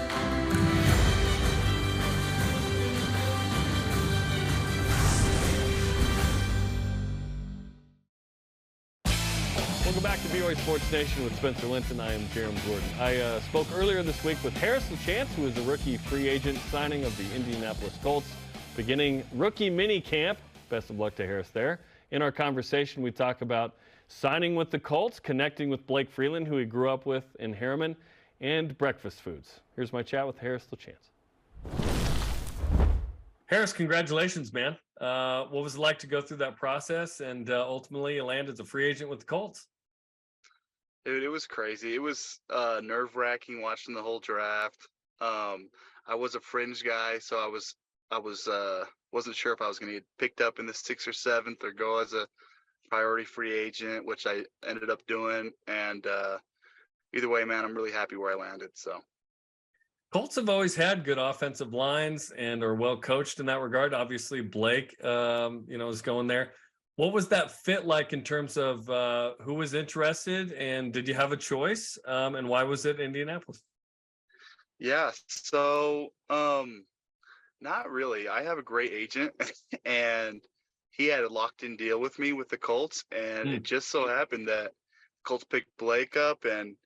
Welcome back to BYU Sports Nation with Spencer Linton. I am Jarom Gordon. I spoke earlier this week with Harris LaChance, who is a rookie free agent signing of the Indianapolis Colts, beginning rookie mini camp. Best of luck to Harris there. In our conversation, we talk about signing with the Colts, connecting with Blake Freeland, who he grew up with in Harriman, and breakfast foods. Here's my chat with Harris LaChance. Harris, congratulations, man. What was it like to go through that process and ultimately you land as a free agent with the Colts? Dude, it was crazy. It was nerve-wracking watching the whole draft. I was a fringe guy, so I wasn't sure if I was going to get picked up in the 6th or 7th or go as a priority free agent, which I ended up doing. And either way, man, I'm really happy where I landed. So Colts have always had good offensive lines and are well coached in that regard. Obviously, Blake, is going there. What was that fit like in terms of who was interested, and did you have a choice? And why was it Indianapolis? Yeah, so not really. I have a great agent, and he had a locked-in deal with me with the Colts, and it just so happened that Colts picked Blake up, and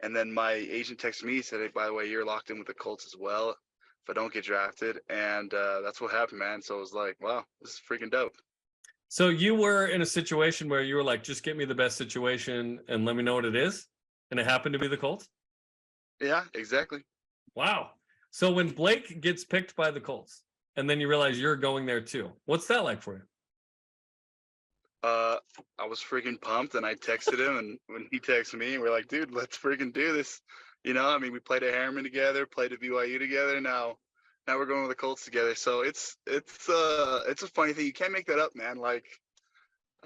then my agent texted me, said, "Hey, by the way, you're locked in with the Colts as well if I don't get drafted," and that's what happened, man. So I was like, wow, this is freaking dope. So you were in a situation where you were like, just get me the best situation and let me know what it is, and it happened to be the Colts? Yeah, exactly. Wow. So when Blake gets picked by the Colts and then you realize you're going there too, what's that like for you? I was freaking pumped, and I texted him, and when he texted me, we're like, dude, let's freaking do this. You know, I mean, we played at Harriman together, played at BYU together. Now we're going with the Colts together. So it's a funny thing. You can't make that up, man. Like,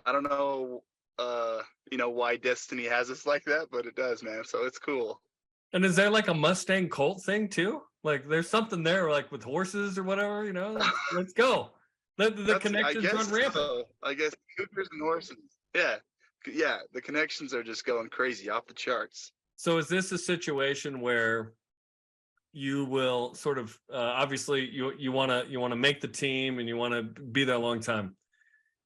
I don't know, why destiny has us like that, but it does, man. So it's cool. And is there like a Mustang Colt thing too? Like there's something there, like with horses or whatever, let's go. The connections run rampant. So. I guess Cougars and horses. Yeah. The connections are just going crazy, off the charts. So is this a situation where you will sort of obviously you want to make the team and you want to be there a long time?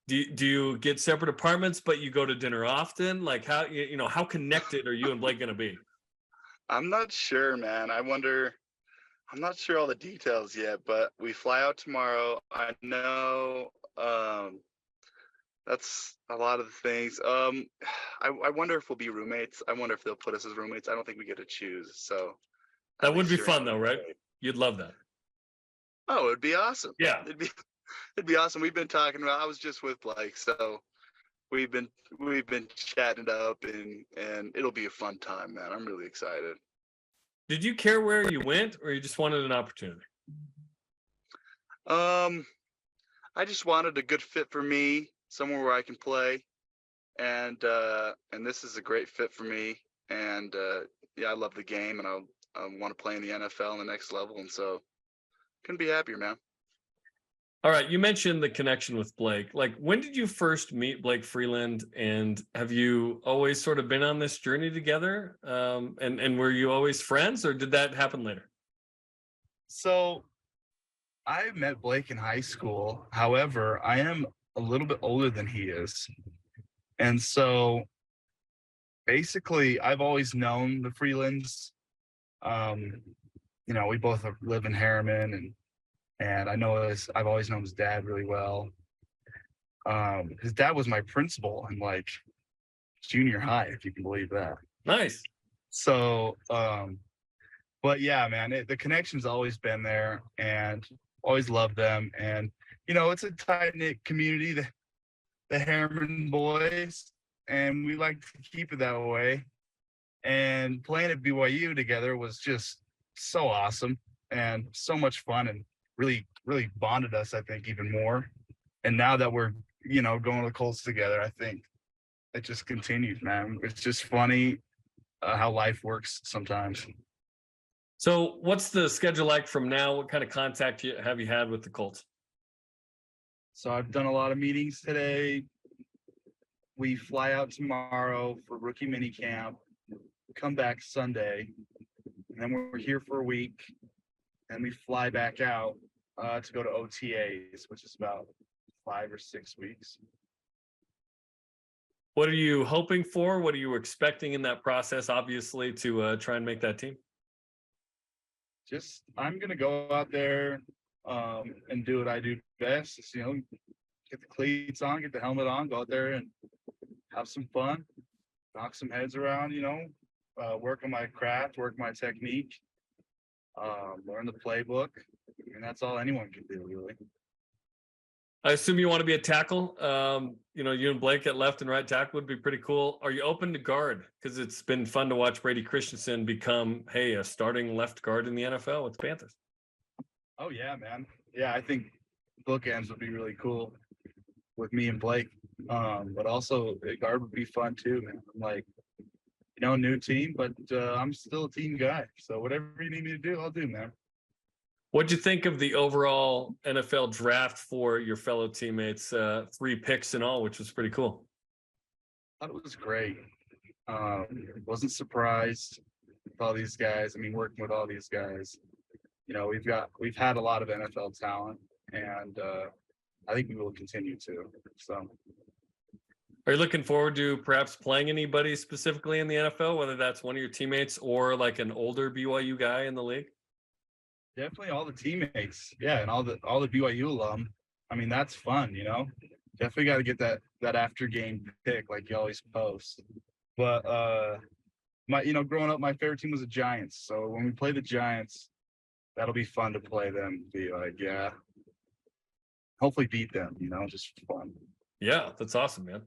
Do you get separate apartments, but you go to dinner often? Like how connected are you and Blake going to be? I'm not sure, man. I'm not sure all the details yet, but we fly out tomorrow. I know that's a lot of the things. I wonder if we'll be roommates. I wonder if they'll put us as roommates. I don't think we get to choose. So that would be fun though, right? You'd love that. Oh, it'd be awesome. Yeah. It'd be awesome. We've been talking about, I was just with Blake, so we've been chatting it up, and it'll be a fun time, man. I'm really excited. Did you care where you went, or you just wanted an opportunity? I just wanted a good fit for me, somewhere where I can play, and this is a great fit for me. And I love the game, and I want to play in the NFL on the next level, and so couldn't be happier, man. All right, you mentioned the connection with Blake. Like, when did you first meet Blake Freeland, and have you always sort of been on this journey together? And were you always friends, or did that happen later? So I met Blake in high school. However, I am a little bit older than he is. And so basically I've always known the Freelands. We both live in Harriman, and I've always known his dad really well. His dad was my principal in like junior high, if you can believe that. Nice. So, but yeah, man, the connection's always been there, and always loved them. And, it's a tight-knit community, the Harriman boys, and we like to keep it that way. And playing at BYU together was just so awesome and so much fun, and really, really bonded us, I think, even more. And now that we're, going to the Colts together, I think it just continues, man. It's just funny how life works sometimes. So what's the schedule like from now? What kind of contact have you had with the Colts? So I've done a lot of meetings today. We fly out tomorrow for rookie mini camp, come back Sunday, and then we're here for a week, and we fly back out to go to OTAs, which is about 5 or 6 weeks. What are you hoping for? What are you expecting in that process, obviously, to try and make that team? I'm going to go out there and do what I do best. Just, get the cleats on, get the helmet on, go out there and have some fun, knock some heads around, work on my craft, work my technique, learn the playbook. And that's all anyone can do, really. I assume you want to be a tackle. You and Blake at left and right tackle would be pretty cool. Are you open to guard? Because it's been fun to watch Brady Christensen become, a starting left guard in the NFL with the Panthers. Oh, yeah, man. Yeah, I think bookends would be really cool with me and Blake. But also, a guard would be fun, too, man. I'm like, new team, but I'm still a team guy. So whatever you need me to do, I'll do, man. What'd you think of the overall NFL draft for your fellow teammates? 3 picks in all, which was pretty cool. I thought it was great. Wasn't surprised with all these guys. I mean, working with all these guys, we've had a lot of NFL talent, and I think we will continue to. So, are you looking forward to perhaps playing anybody specifically in the NFL, whether that's one of your teammates or like an older BYU guy in the league? Definitely all the teammates. Yeah, and all the BYU alum. I mean, that's fun, Definitely got to get that after game pick like you always post. But growing up, my favorite team was the Giants. So when we play the Giants, that'll be fun to play them. Be like, yeah, hopefully beat them. Just fun. Yeah, that's awesome, man.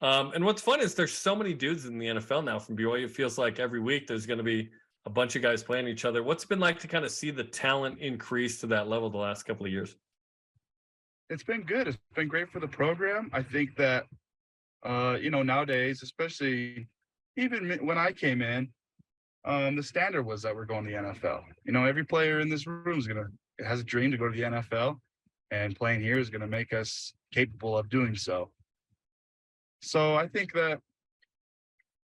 And what's fun is there's so many dudes in the NFL now from BYU. It feels like every week there's going to be a bunch of guys playing each other. What's it been like to kind of see the talent increase to that level the last couple of years? It's been good. It's been great for the program. I think that, nowadays, especially even when I came in, the standard was that we're going to the NFL. Every player in this room has a dream to go to the NFL, and playing here is going to make us capable of doing so. So I think that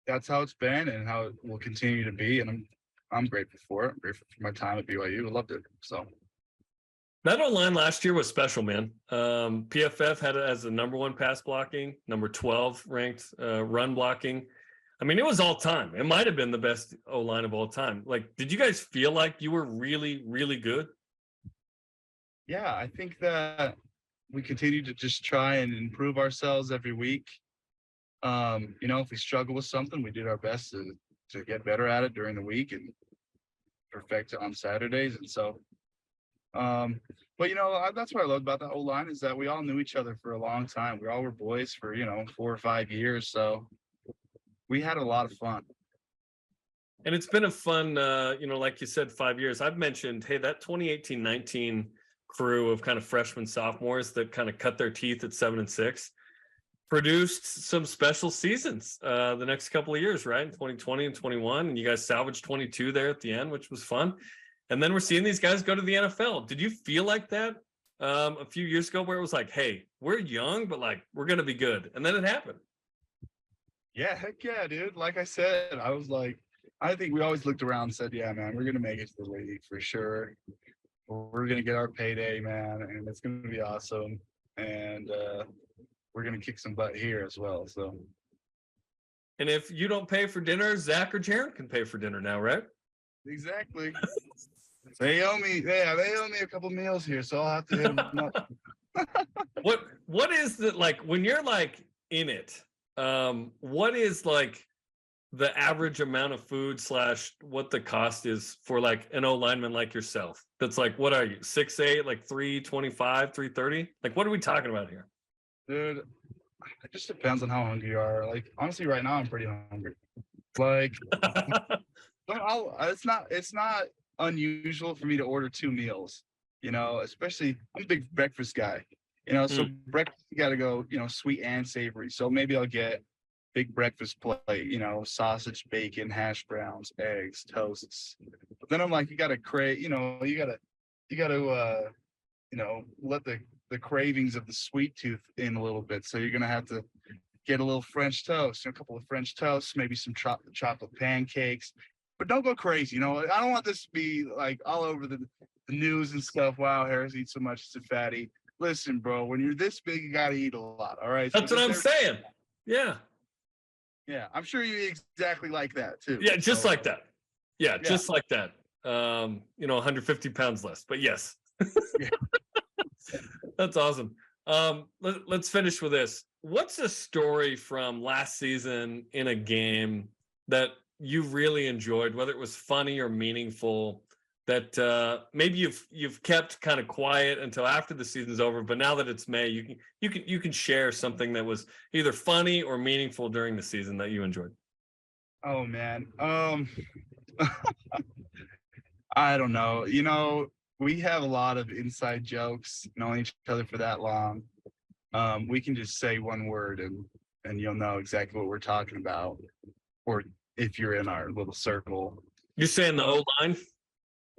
that's how it's been and how it will continue to be. And I'm grateful for it. I'm grateful for my time at BYU. I loved it. So that O-line last year was special, man. PFF had it as the number 1 pass blocking, number 12 ranked run blocking. I mean, it was all time. It might have been the best O-line of all time. Like, did you guys feel like you were really, really good? Yeah, I think that we continue to just try and improve ourselves every week. If we struggle with something, we did our best to get better at it during the week and perfect it on Saturdays. And so, but that's what I love about the whole line is that we all knew each other for a long time. We all were boys for, 4 or 5 years. So we had a lot of fun. And it's been a fun, like you said, 5 years. I've mentioned, hey, that 2018-19 crew of kind of freshmen, sophomores that kind of cut their teeth at 7-6 produced some special seasons the next couple of years, right? 2020 and 21. And you guys salvaged 22 there at the end, which was fun. And then we're seeing these guys go to the NFL. Did you feel like that a few years ago where it was like, hey, we're young, but like we're gonna be good, and then it happened. Yeah, heck yeah, dude. Like I said, I was like, I think we always looked around and said, yeah, man, we're gonna make it to the league for sure. We're gonna get our payday, man, and it's gonna be awesome. And we're gonna kick some butt here as well. So. And if you don't pay for dinner, Zach or Jarom can pay for dinner now, right? Exactly. They owe me. Yeah, they owe me a couple meals here, so I'll have to hit them up. What is the like when you're like in it? What is like the average amount of food / what the cost is for like an O lineman like yourself? That's like, what are you, 6'8", like 325, 330? Like, what are we talking about here? Dude, it just depends on how hungry you are. Like, honestly, right now I'm pretty hungry. Like, it's not unusual for me to order 2 meals. You know, especially I'm a big breakfast guy. You know, so breakfast you got to go, you know, sweet and savory. So maybe I'll get big breakfast plate, you know, sausage, bacon, hash browns, eggs, toasts. But then I'm like, you got to crave, you know, you got to, you know, let the cravings of the sweet tooth in a little bit. So you're going to have to get a little French toast, a couple of French toasts, maybe some chocolate pancakes, but don't go crazy. You know, I don't want this to be like all over the news and stuff. Wow, Harris eats so much, it's a fatty. Listen, bro, when you're this big, you got to eat a lot. All right. That's what I'm saying. Yeah. Yeah. I'm sure you exactly like that too. Yeah. Just like that. Yeah. Just like that. You know, 150 pounds less, but yes. That's awesome. Let's finish with this. What's a story from last season in a game that you really enjoyed, whether it was funny or meaningful, that maybe you've kept kind of quiet until after the season's over, but now that it's May, you can share something that was either funny or meaningful during the season that you enjoyed? Oh man. I don't know. You know, we have a lot of inside jokes, knowing each other for that long. We can just say one word and you'll know exactly what we're talking about. Or if you're in our little circle. You're saying the O-line?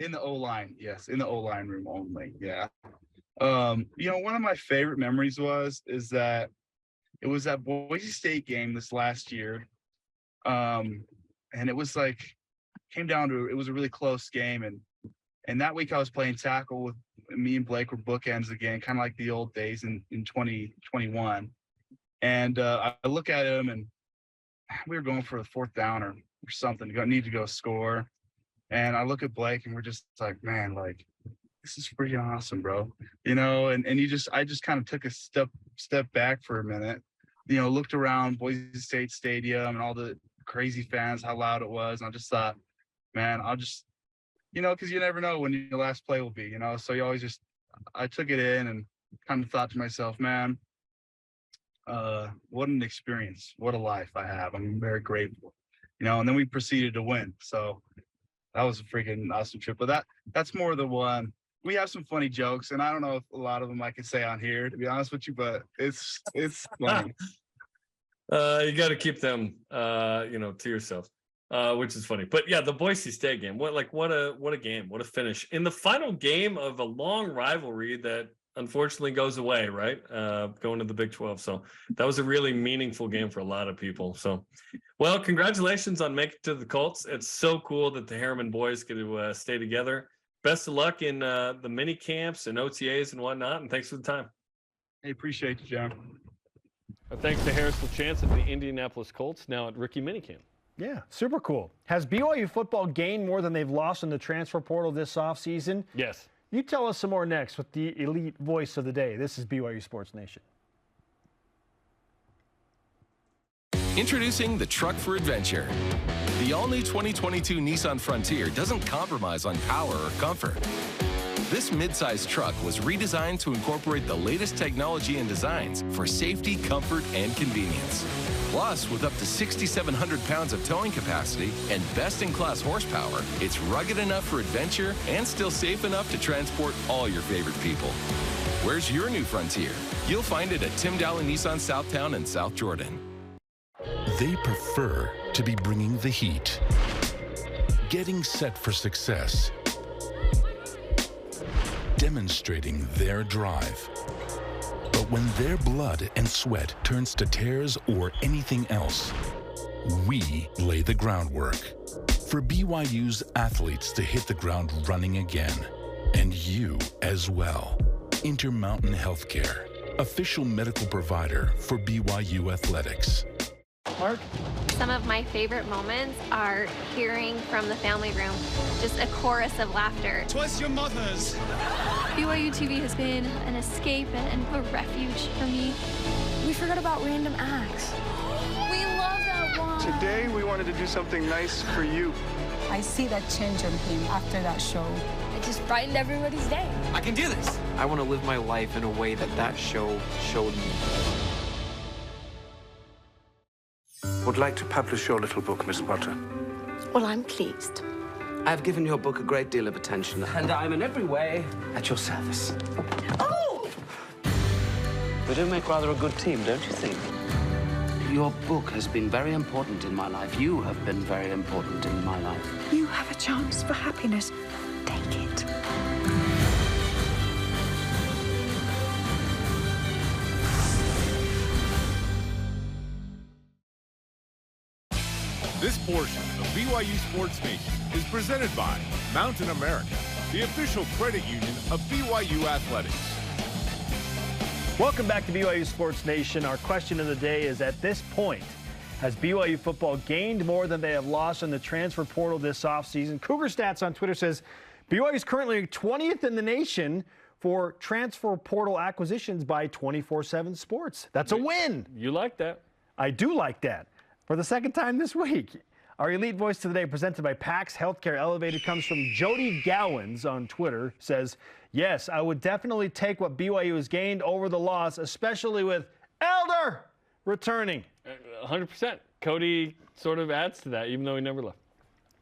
In the O-line, yes. In the O-line room only, yeah. You know, one of my favorite memories is that it was that Boise State game this last year. And it was like, came down to, it was a really close game. And that week I was playing tackle with me and Blake were bookends again, kind of like the old days in 2021. And I look at him and we were going for a 4th down or something, need to go score. And I look at Blake and we're just like, man, like, this is freaking awesome, bro. You know, and I just kind of took a step back for a minute, you know, looked around Boise State Stadium and all the crazy fans, how loud it was. And I just thought, man, I'll just, you know, because you never know when your last play will be, you know. So you always just, I took it in and kind of thought to myself, man, what an experience. What a life I have. I'm very grateful, you know. And then we proceeded to win. So that was a freaking awesome trip. But that's more the one. We have some funny jokes, and I don't know if a lot of them I can say on here, to be honest with you, but it's funny. You got to keep them, you know, to yourself, which is funny. But yeah, the Boise State game, what a game, what a finish in the final game of a long rivalry that unfortunately goes away, right? Going to the Big 12. So that was a really meaningful game for a lot of people. So, well, congratulations on making it to the Colts. It's so cool that the Harriman boys get to stay together. Best of luck in the mini camps and OTAs and whatnot. And thanks for the time. Hey, appreciate you, John. Thanks to Harris LaChance of the Indianapolis Colts, now at rookie minicamp. Yeah, super cool. Has BYU football gained more than they've lost in the transfer portal this offseason? Yes. You tell us some more next with the elite voice of the day. This is BYU Sports Nation. Introducing the truck for adventure. The all-new 2022 Nissan Frontier doesn't compromise on power or comfort. This midsize truck was redesigned to incorporate the latest technology and designs for safety, comfort, and convenience. Plus, with up to 6,700 pounds of towing capacity and best-in-class horsepower, it's rugged enough for adventure and still safe enough to transport all your favorite people. Where's your new Frontier? You'll find it at Tim Dowling Nissan Southtown and South Jordan. They prefer to be bringing the heat, getting set for success, demonstrating their drive. But when their blood and sweat turns to tears or anything else, we lay the groundwork for BYU's athletes to hit the ground running again, and you as well. Intermountain Healthcare, official medical provider for BYU Athletics. Mark? Some of my favorite moments are hearing from the family room just a chorus of laughter. Twas your mother's. BYUtv has been an escape and a refuge for me. We forgot about random acts. We love that one. Today we wanted to do something nice for you. I see that change on him after that show. It just brightened everybody's day. I can do this. I want to live my life in a way that show showed me. Would like to publish your little book, Miss Potter. Well, I'm pleased. I've given your book a great deal of attention, and I'm in every way at your service. Oh! We do make rather a good team, don't you think? Your book has been very important in my life. You have been very important in my life. You have a chance for happiness. Take it. This portion of BYU Sports Nation is presented by Mountain America, the official credit union of BYU Athletics. Welcome back to BYU Sports Nation. Our question of the day is, at this point, has BYU football gained more than they have lost in the transfer portal this offseason? Cougar Stats on Twitter says BYU is currently 20th in the nation for transfer portal acquisitions by 24/7 Sports. That's a win. You like that? I do like that. For the second time this week, our Elite Voice of the Day, presented by PAX Healthcare Elevated, comes from Jody Gowans on Twitter. Says, yes, I would definitely take what BYU has gained over the loss, especially with Elder returning. 100%. Cody sort of adds to that, even though he never left.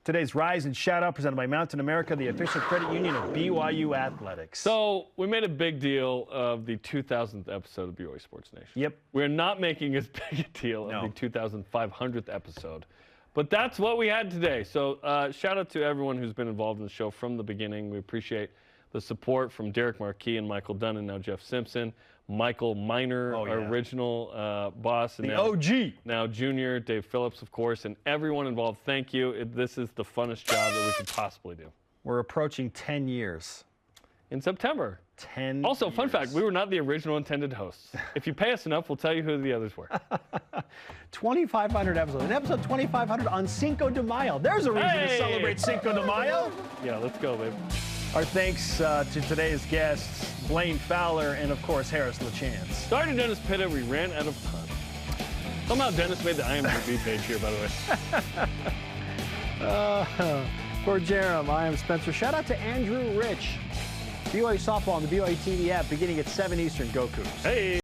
Today's Rise and Shout Out, presented by Mountain America, the official credit union of BYU Athletics. So we made a big deal of the 2000th episode of BYU Sports Nation. Yep. We're not making as big a deal of the 2500th episode. But that's what we had today. So shout out to everyone who's been involved in the show from the beginning. We appreciate the support from Derek Marquis and Michael Dunn, and now Jeff Simpson. Michael Miner, our original boss. And the OG. Now Junior, Dave Phillips, of course, and everyone involved. Thank you. This is the funnest job that we could possibly do. We're approaching 10 years. In September. 10 Also, years. fun fact, we were not the original intended hosts. If you pay us enough, we'll tell you who the others were. 2,500 episodes. An episode 2,500 on Cinco de Mayo. There's a reason to celebrate Cinco de Mayo. Yeah, let's go, babe. Our thanks to today's guests, Blaine Fowler and, of course, Harris LaChance. Sorry to Dennis Pitta, we ran out of time. Somehow Dennis made the IMDb page here, by the way. For Jarom, I am Spencer. Shout out to Andrew Rich. BYU Softball on the BYU TV app beginning at 7 Eastern. Go Cougs. Hey.